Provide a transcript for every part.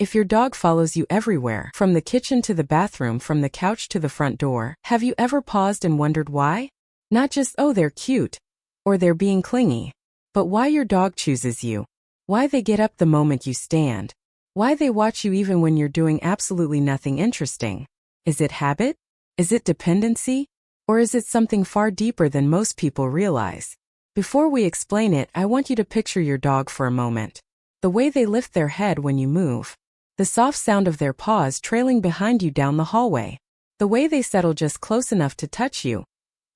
If your dog follows you everywhere, from the kitchen to the bathroom, from the couch to the front door, have you ever paused and wondered why? Not just, oh, they're cute, or they're being clingy, but why your dog chooses you. Why they get up the moment you stand. Why they watch you even when you're doing absolutely nothing interesting. Is it habit? Is it dependency? Or is it something far deeper than most people realize? Before we explain it, I want you to picture your dog for a moment. The way they lift their head when you move. The soft sound of their paws trailing behind you down the hallway. The way they settle just close enough to touch you,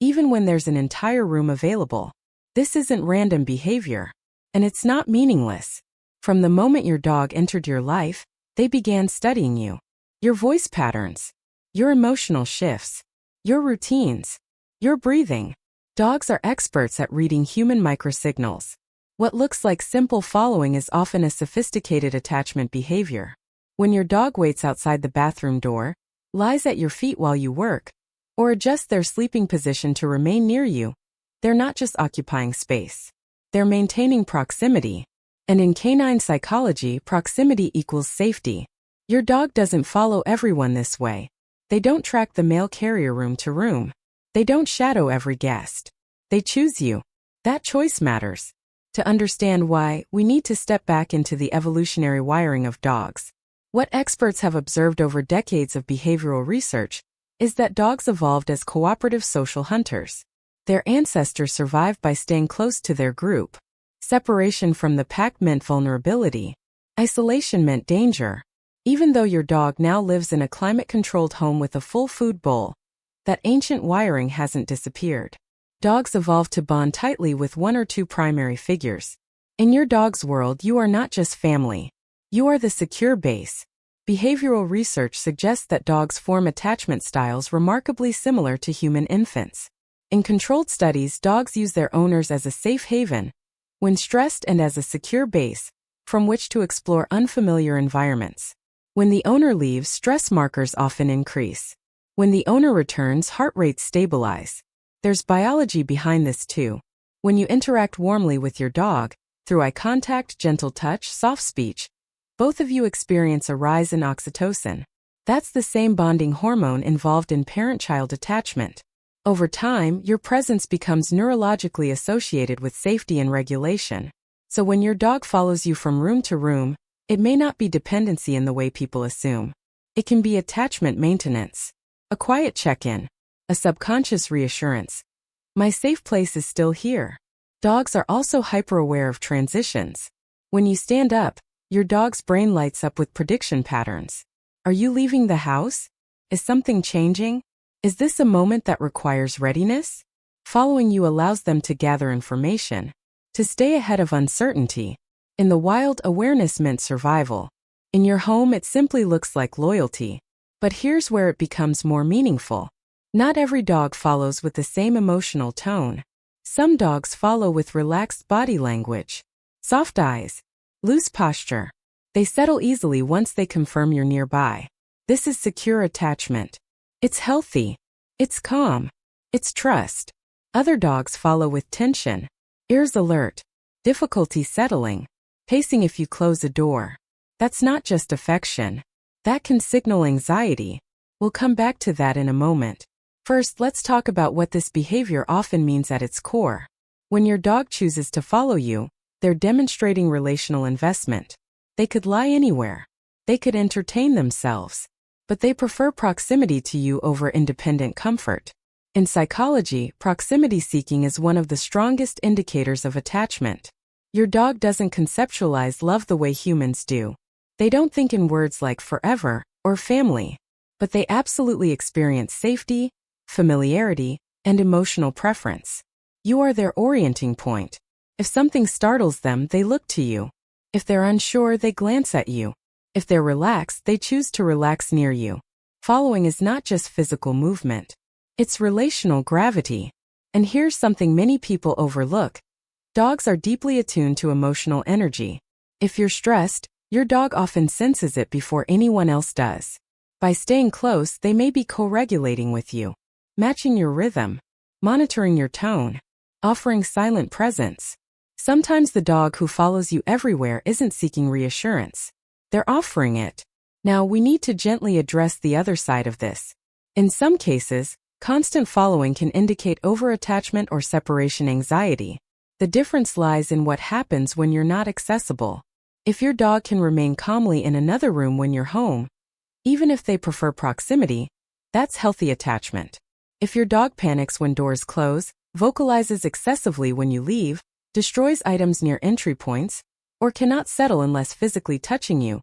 even when there's an entire room available. This isn't random behavior. And it's not meaningless. From the moment your dog entered your life, they began studying you. Your voice patterns. Your emotional shifts. Your routines. Your breathing. Dogs are experts at reading human microsignals. What looks like simple following is often a sophisticated attachment behavior. When your dog waits outside the bathroom door, lies at your feet while you work, or adjusts their sleeping position to remain near you, they're not just occupying space. They're maintaining proximity. And in canine psychology, proximity equals safety. Your dog doesn't follow everyone this way. They don't track the mail carrier room to room. They don't shadow every guest. They choose you. That choice matters. To understand why, we need to step back into the evolutionary wiring of dogs. What experts have observed over decades of behavioral research is that dogs evolved as cooperative social hunters. Their ancestors survived by staying close to their group. Separation from the pack meant vulnerability. Isolation meant danger. Even though your dog now lives in a climate-controlled home with a full food bowl, that ancient wiring hasn't disappeared. Dogs evolved to bond tightly with one or two primary figures. In your dog's world, you are not just family. You are the secure base. Behavioral research suggests that dogs form attachment styles remarkably similar to human infants. In controlled studies, dogs use their owners as a safe haven when stressed and as a secure base from which to explore unfamiliar environments. When the owner leaves, stress markers often increase. When the owner returns, heart rates stabilize. There's biology behind this too. When you interact warmly with your dog, through eye contact, gentle touch, soft speech, both of you experience a rise in oxytocin. That's the same bonding hormone involved in parent-child attachment. Over time, your presence becomes neurologically associated with safety and regulation. So when your dog follows you from room to room, it may not be dependency in the way people assume. It can be attachment maintenance. A quiet check-in. A subconscious reassurance. My safe place is still here. Dogs are also hyper-aware of transitions. When you stand up, your dog's brain lights up with prediction patterns. Are you leaving the house? Is something changing? Is this a moment that requires readiness? Following you allows them to gather information, to stay ahead of uncertainty. In the wild, awareness meant survival. In your home, it simply looks like loyalty. But here's where it becomes more meaningful. Not every dog follows with the same emotional tone. Some dogs follow with relaxed body language, soft eyes, loose posture. They settle easily once they confirm you're nearby. This is secure attachment. It's healthy. It's calm. It's trust. Other dogs follow with tension, ears alert, difficulty settling, pacing if you close a door. That's not just affection. That can signal anxiety. We'll come back to that in a moment. First, let's talk about what this behavior often means at its core. When your dog chooses to follow you, they're demonstrating relational investment. They could lie anywhere. They could entertain themselves. But they prefer proximity to you over independent comfort. In psychology, proximity seeking is one of the strongest indicators of attachment. Your dog doesn't conceptualize love the way humans do. They don't think in words like forever or family. But they absolutely experience safety, familiarity, and emotional preference. You are their orienting point. If something startles them, they look to you. If they're unsure, they glance at you. If they're relaxed, they choose to relax near you. Following is not just physical movement. It's relational gravity. And here's something many people overlook. Dogs are deeply attuned to emotional energy. If you're stressed, your dog often senses it before anyone else does. By staying close, they may be co-regulating with you, matching your rhythm, monitoring your tone, offering silent presence. Sometimes the dog who follows you everywhere isn't seeking reassurance. They're offering it. Now, we need to gently address the other side of this. In some cases, constant following can indicate overattachment or separation anxiety. The difference lies in what happens when you're not accessible. If your dog can remain calmly in another room when you're home, even if they prefer proximity, that's healthy attachment. If your dog panics when doors close, vocalizes excessively when you leave, destroys items near entry points, or cannot settle unless physically touching you,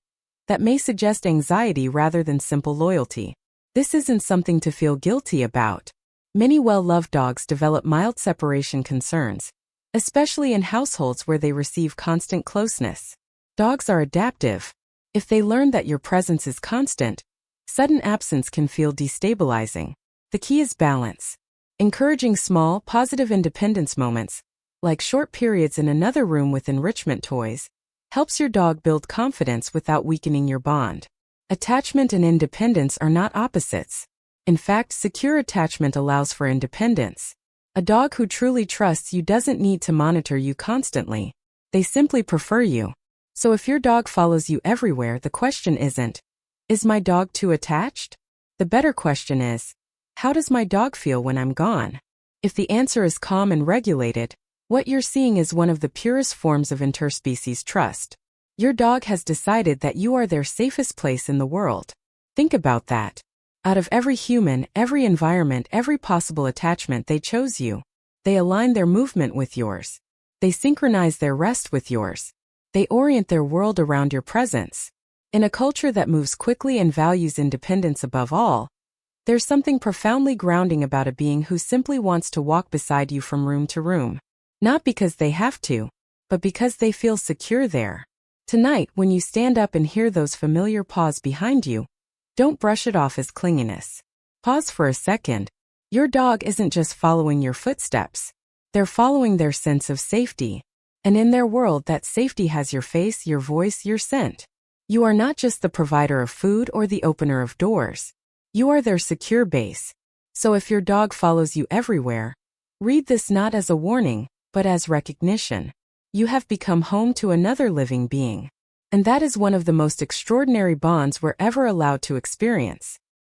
that may suggest anxiety rather than simple loyalty. This isn't something to feel guilty about. Many well-loved dogs develop mild separation concerns, especially in households where they receive constant closeness. Dogs are adaptive. If they learn that your presence is constant, sudden absence can feel destabilizing. The key is balance. Encouraging small, positive independence moments, like short periods in another room with enrichment toys, helps your dog build confidence without weakening your bond. Attachment and independence are not opposites. In fact, secure attachment allows for independence. A dog who truly trusts you doesn't need to monitor you constantly. They simply prefer you. So if your dog follows you everywhere, the question isn't, is my dog too attached? The better question is, how does my dog feel when I'm gone? If the answer is calm and regulated, what you're seeing is one of the purest forms of interspecies trust. Your dog has decided that you are their safest place in the world. Think about that. Out of every human, every environment, every possible attachment, they chose you. They align their movement with yours. They synchronize their rest with yours. They orient their world around your presence. In a culture that moves quickly and values independence above all, there's something profoundly grounding about a being who simply wants to walk beside you from room to room. Not because they have to, but because they feel secure there. Tonight, when you stand up and hear those familiar paws behind you, don't brush it off as clinginess. Pause for a second. Your dog isn't just following your footsteps. They're following their sense of safety. And in their world, that safety has your face, your voice, your scent. You are not just the provider of food or the opener of doors. You are their secure base. So if your dog follows you everywhere, read this not as a warning, but as recognition. You have become home to another living being. And that is one of the most extraordinary bonds we're ever allowed to experience.